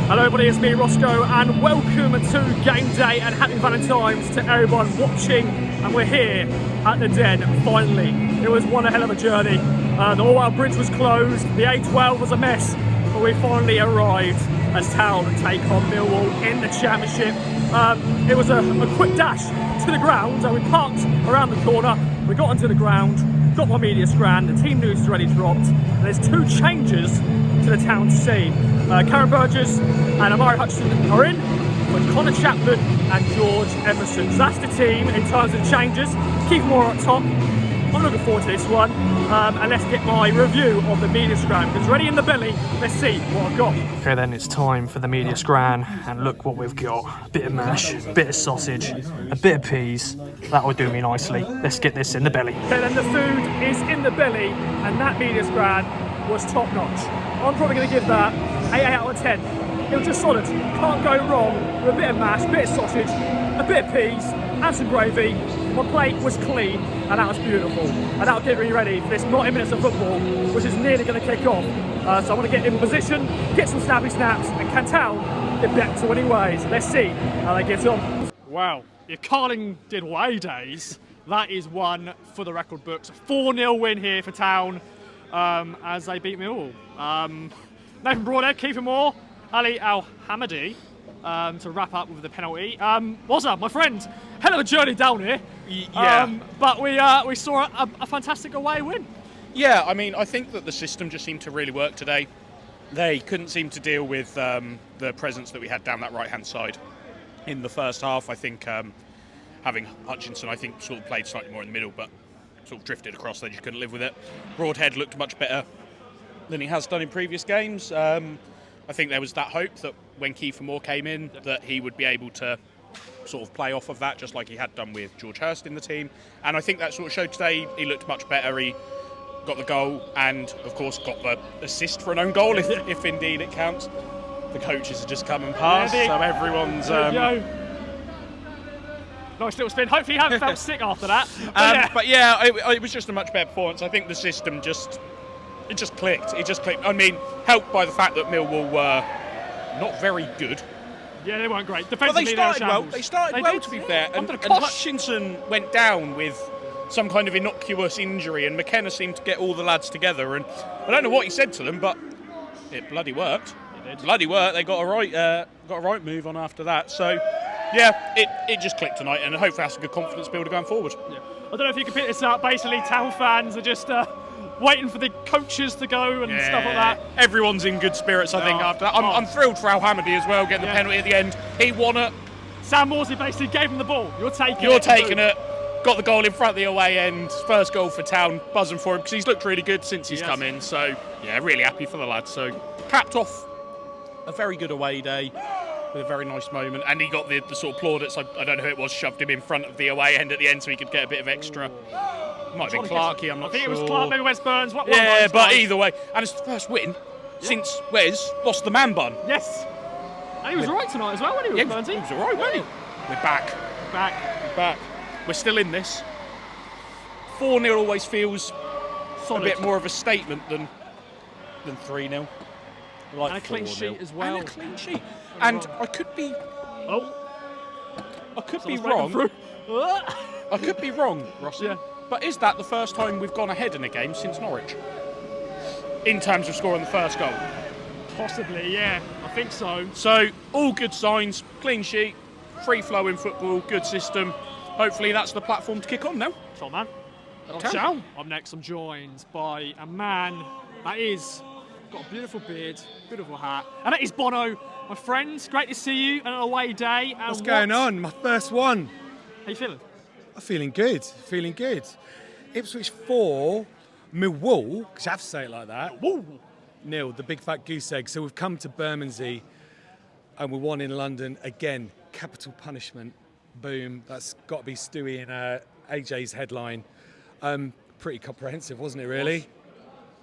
Hello everybody, it's me Roscoe and welcome to Game Day and happy Valentine's to everyone watching, and we're here at the Den finally. It was one hell of a journey. The All-Out Bridge was closed, the A12 was a mess, but we finally arrived as Town take on Millwall in the Championship. It was a quick dash to the ground, and we parked around the corner, we got onto the ground, got my media scran, the team news is already dropped, and there's two changes to the Town team. Karen Burgess and Amari Hutchinson are in, with Connor Chaplin and George Emerson. So that's the team in terms of changes. Keep more up top. I'm looking forward to this one, and let's get my review of the media scran, because ready in the belly, let's see what I've got. Okay then, it's time for the media scran, and look what we've got. A bit of mash, a bit of sausage, a bit of peas. That will do me nicely. Let's get this in the belly. Okay then, the food is in the belly, and that media scran was top notch. I'm probably going to give that 8 out of 10. It was just solid. Can't go wrong with a bit of mash, a bit of sausage, a bit of peas, and some gravy. My plate was clean, and that was beautiful. And that'll get me ready for this 90 minutes of football, which is nearly going to kick off. So I want to get in position, get some snappy snaps, and can Town get back to winning ways. Let's see how they get on. Wow, your Carling did away days. That is one for the record books. A 4-0 win here for Town as they beat Millwall. Nathan Broadhead, Kiefer Moore, Ali Al-Hamadi to wrap up with the penalty. Wazza, my friend, hell of a journey down here. Yeah. But we saw a fantastic away win. Yeah, I mean, I think that the system just seemed to really work today. They couldn't seem to deal with the presence that we had down that right-hand side in the first half. I think having Hutchinson, I think, sort of played slightly more in the middle, but sort of drifted across. They just couldn't live with it. Broadhead looked much better than he has done in previous games. I think there was that hope that when Kiefer Moore came in, that he would be able to sort of play off of that, just like he had done with George Hurst in the team. And I think that sort of showed today. He looked much better. He got the goal and, of course, got the assist for an own goal, if indeed it counts. The coaches are just coming past, so everyone's... Nice little spin. Hopefully you haven't felt sick after that. But yeah, it was just a much better performance. I think the system just clicked. It just clicked. I mean, helped by the fact that Millwall were not very good. Yeah, they weren't great. But Defensively, they started well. shambles. They started well, to be fair. And Hutchinson went down with some kind of innocuous injury, and McKenna seemed to get all the lads together. And I don't know what he said to them, but it bloody worked. It did. Bloody worked. They got a right move on after that. So yeah, it just clicked tonight, and hopefully that's a good confidence builder going forward. Yeah. I don't know if you can pick this up. Basically, Town fans are just waiting for the coaches to go and stuff like that. Everyone's in good spirits, I think, after that. I'm thrilled for Al-Hamadi as well, getting the penalty at the end. He won it. Sam Morsley basically gave him the ball. You're taking it. Got the goal in front of the away end. First goal for Town. Buzzing for him because he's looked really good since he's come in. So, yeah, really happy for the lads. So, capped off a very good away day with a very nice moment. And he got the sort of plaudits, I don't know who it was, shoved him in front of the away end at the end so he could get a bit of extra. Might have been Clarkey, I'm not sure. I think it was Clark, maybe Wes Burns. But either way. And it's the first win since Wes lost the man bun. Yes. And he was alright tonight as well, wasn't he? He was alright, wasn't he? We're back. Back. We're back. We're still in this. 4-0 always feels solid. A bit more of a statement than 3-0. Like and a clean sheet as well. And a clean sheet. And I could be... I could be wrong. I could be wrong, Rossi. Yeah. But is that the first time we've gone ahead in a game since Norwich? In terms of scoring the first goal? Possibly, yeah. I think so. So, all good signs. Clean sheet. Free-flowing football. Good system. Hopefully that's the platform to kick on now. Top man. Town. Up next, I'm joined by a man that is got a beautiful beard, beautiful hat, and that is Bono, my friend. Great to see you on an away day. And what's going on? My first one. How you feeling? I'm feeling good. Feeling good. Ipswich 4, Millwall, because you have to say it like that. Woo. Nil, the big fat goose egg. So we've come to Bermondsey, and we won in London again. Capital punishment. Boom. That's got to be Stewie in AJ's headline. Pretty comprehensive, wasn't it, really?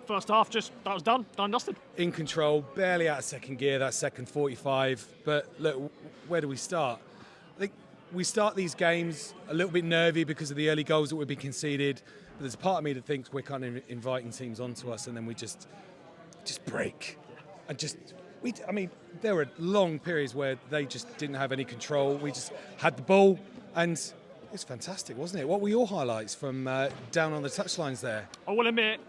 First half, that was done and dusted. In control, barely out of second gear, that second 45. But look, where do we start? I think we start these games a little bit nervy because of the early goals that would be conceded. But there's a part of me that thinks we're kind of inviting teams onto us, and then we just break and just I mean, there were long periods where they just didn't have any control. We just had the ball, and it was fantastic, wasn't it? What were your highlights from down on the touchlines there? I will admit,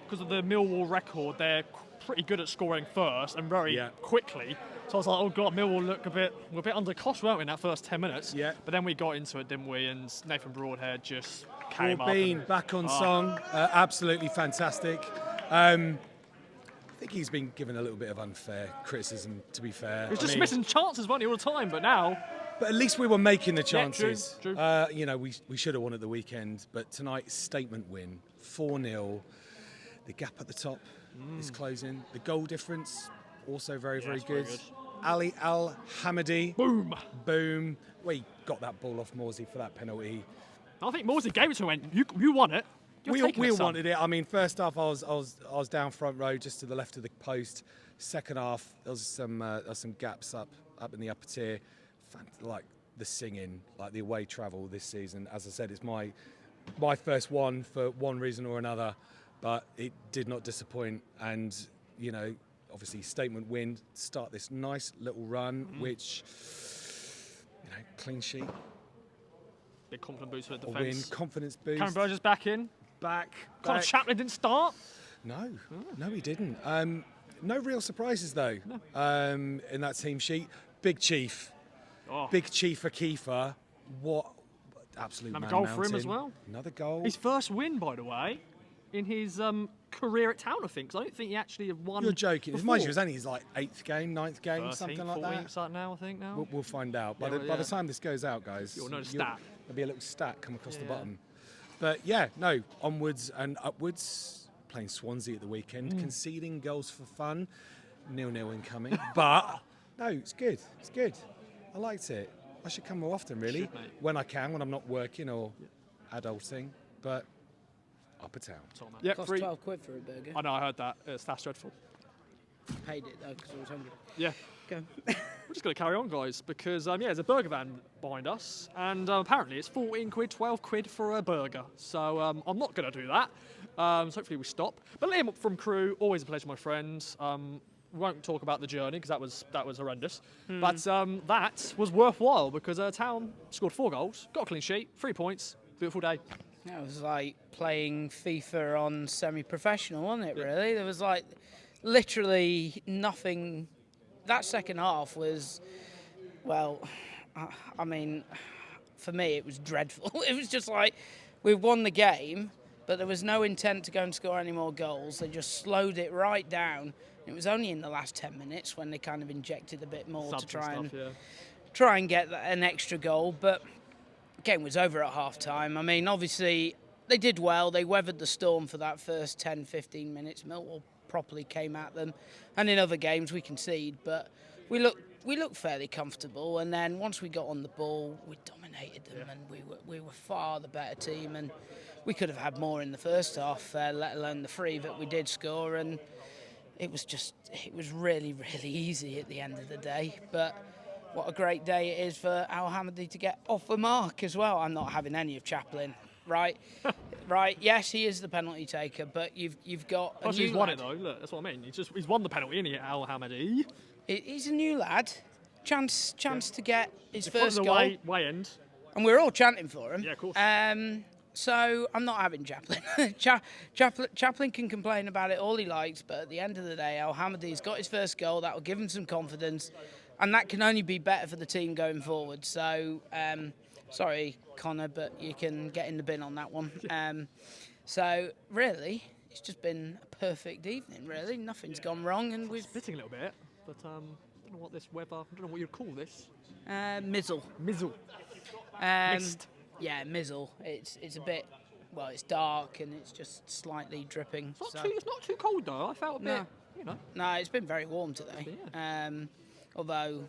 because of the Millwall record, they're pretty good at scoring first and very quickly. So I was like, oh God, Millwall look we're a bit under cost, weren't we, in that first 10 minutes? Yeah. But then we got into it, didn't we? And Nathan Broadhead just came up. Bean back on song, absolutely fantastic. I think he's been given a little bit of unfair criticism, to be fair. He's just missing chances, wasn't he, all the time? But now... But at least we were making the chances. True. You know, we should have won at the weekend, but tonight, statement win, 4-0. The gap at the top is closing. The goal difference, also very good. Ali Al-Hamadi. Boom. We got that ball off Morsey for that penalty. I think Morsey gave it to him. You won it. We wanted it. I mean, first half, I was down front row, just to the left of the post. Second half, there was some gaps up in the upper tier. Like the singing, like the away travel this season. As I said, it's my first one for one reason or another, but it did not disappoint. And you know, obviously, statement win, start this nice little run, which, you know, clean sheet. Big confidence boost for the A defence. win, confidence boost. Cameron Burgess back in. Back. Connor Chaplin didn't start. No, he didn't. No real surprises though. In that team sheet, Big Chief, Big Chief Akifa. What absolute Another man goal mountain. for him as well. Another goal. His first win, by the way, in his career at Town, I think. 'Cause I don't think he actually have won. You're joking. Before. Mind you, it was only his like 8th game, 9th game, 13th, something like 14th that. now, I think now. We'll find out. By the time this goes out, guys, You'll know the stat. There'll be a little stat come across the bottom. But yeah, no, onwards and upwards. Playing Swansea at the weekend, conceding goals for fun, 0-0 incoming. But no, it's good. It's good. I liked it. I should come more often, really, Should, mate. when I can, when I'm not working or adulting. But upper town. Yeah, Cost free. 12 quid for a burger. I know, I heard that. That's dreadful. Paid it though because I was hungry. Yeah. Go. We're just going to carry on, guys, because there's a burger van behind us, and apparently it's 14 quid, 12 quid for a burger. So I'm not going to do that. So hopefully we stop. But Liam from crew, always a pleasure, my friend. We won't talk about the journey because that was horrendous. But that was worthwhile because Town scored 4 goals, got a clean sheet, 3 points, beautiful day. It was like playing FIFA on semi-professional, wasn't it, really? There was like literally nothing. That second half was, well, I mean, for me it was dreadful. It was just like we won the game, but there was no intent to go and score any more goals. They just slowed it right down. It was only in the last 10 minutes when they kind of injected a bit more to try and get an extra goal. But the game was over at half-time. I mean, obviously, they did well. They weathered the storm for that first 10, 15 minutes. Millwall properly came at them. And in other games, we concede. But we looked fairly comfortable. And then once we got on the ball, we dominated them. And we were far the better team. And we could have had more in the first half, let alone the 3 that we did score. And it was really, really easy at the end of the day. But what a great day it is for Al-Hamadi to get off the mark as well. I'm not having any of Chaplin, right? Right, yes, he is the penalty taker, but you've got a new He's won lad. it though, look, that's what I mean. He's won the penalty, isn't he, Al-Hamadi? He's a new lad. Chance to get his first From goal. the way end. And we're all chanting for him. Yeah, of course. So I'm not having Chaplin. Chaplin can complain about it all he likes, but at the end of the day, Al-Hamadi's got his first goal. That will give him some confidence, and that can only be better for the team going forward. So, sorry, Connor, but you can get in the bin on that one. So really, it's just been a perfect evening. Really, nothing's gone wrong, and we've Spitting a little bit, but I don't know what this weather. I don't know what you'd call this. mizzle. Mizzle. Mist. Yeah, mizzle. It's a bit. Well, it's dark and it's just slightly dripping. It's not too cold though. I felt a bit. No. No, it's been very warm today. Although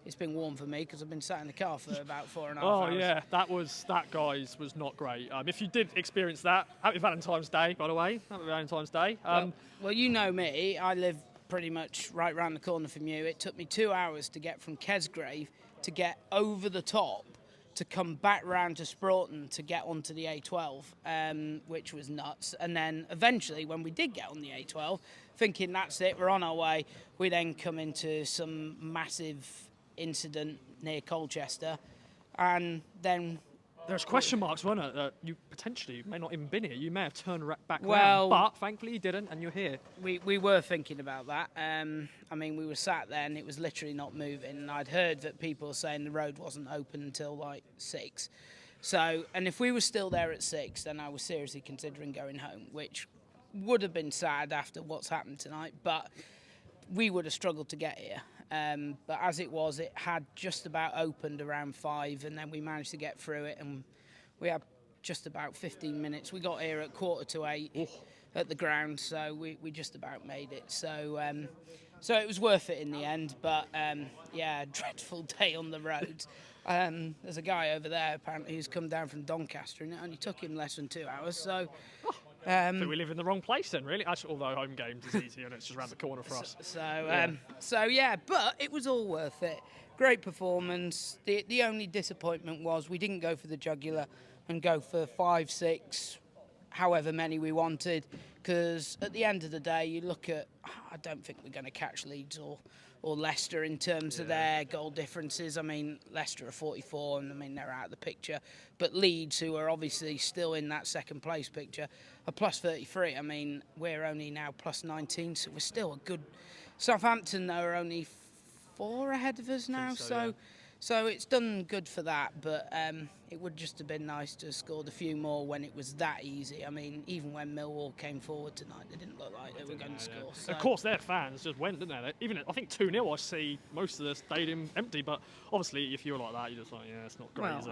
it's been warm for me because I've been sat in the car for about 4.5 hours. Oh yeah, that guys was not great. If you did experience that, happy Valentine's Day, by the way. Happy Valentine's Day. Well, you know me. I live pretty much right round the corner from you. It took me 2 hours to get from Kesgrave to get over the top to come back round to Sproughton to get onto the A12, which was nuts. And then eventually, when we did get on the A12, thinking that's it, we're on our way. We then come into some massive incident near Colchester, and then There's question marks, weren't there? That you potentially may not even been here. You may have turned back Well- round, but thankfully you didn't, and you're here. we were thinking about that. I mean, we were sat there and it was literally not moving. And I'd heard that people were saying the road wasn't open until like 6. So, and if we were still there at 6, then I was seriously considering going home, which would have been sad after what's happened tonight. But we would have struggled to get here. But as it was, it had just about opened around 5, and then we managed to get through it, and we had just about 15 minutes. We got here at 7:45 at the ground, so we just about made it. So so it was worth it in the end, but yeah, dreadful day on the roads. There's a guy over there apparently who's come down from Doncaster, and it only took him less than 2 hours. So I think we live in the wrong place then, really. Actually, although home games is easy and it's just around the corner for us. So yeah, but it was all worth it. Great performance. The only disappointment was we didn't go for the jugular and go for 5, 6, however many we wanted, because at the end of the day, you look at, I don't think we're going to catch Leeds or Leicester in terms of their goal differences. I mean, Leicester are 44, and I mean, they're out of the picture. But Leeds, who are obviously still in that second place picture, are plus 33. I mean, we're only now plus 19, so we're still a good... Southampton, though, are only 4 ahead of us now, so it's done good for that, but it would just have been nice to have scored a few more when it was that easy. I mean, even when Millwall came forward tonight, they didn't look like they were going to score. So. Of course, their fans just went, didn't they? Even I think 2-0, I see most of the stadium empty, but obviously, if you're like that, you're just like, yeah, it's not great. Well,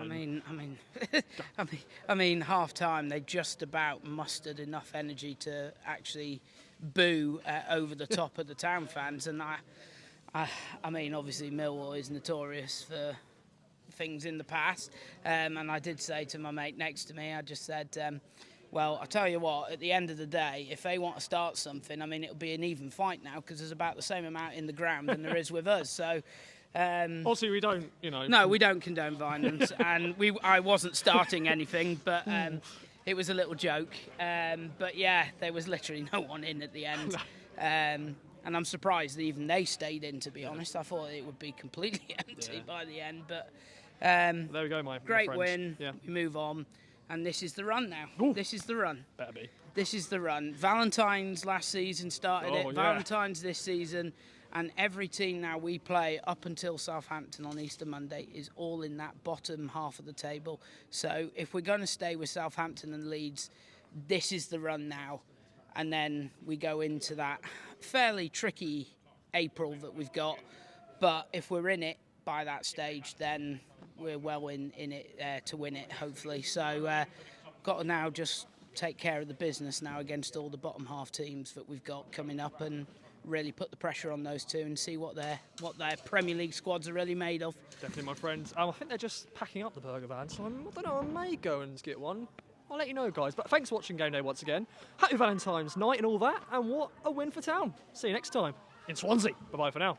I mean, half time they just about mustered enough energy to actually boo over the top of the Town fans, and I mean, obviously Millwall is notorious for things in the past, and I did say to my mate next to me, I just said, well, I tell you what, at the end of the day, if they want to start something, I mean, it'll be an even fight now, because there's about the same amount in the ground than there is with us. So, also, we don't, No, we don't condone violence, and I wasn't starting anything, but it was a little joke. But yeah, there was literally no one in at the end. And I'm surprised that even they stayed in, to be honest. I thought it would be completely empty by the end. But there we go, my great friends. win. Yeah. We move on. And this is the run now. Ooh. This is the run. Better be. This is the run. Valentine's last season started it. Yeah. Valentine's this season. And every team now we play up until Southampton on Easter Monday is all in that bottom half of the table. So if we're going to stay with Southampton and Leeds, this is the run now. And then we go into that fairly tricky April that we've got. But if we're in it by that stage, then we're well in it to win it, hopefully. So got to now just take care of the business now against all the bottom half teams that we've got coming up, and really put the pressure on those two and see what their Premier League squads are really made of. Definitely, my friends. I think they're just packing up the burger van, so I don't know, I may go and get one. I'll let you know, guys. But thanks for watching Game Day once again. Happy Valentine's night and all that, and what a win for Town. See you next time in Swansea. Bye-bye for now.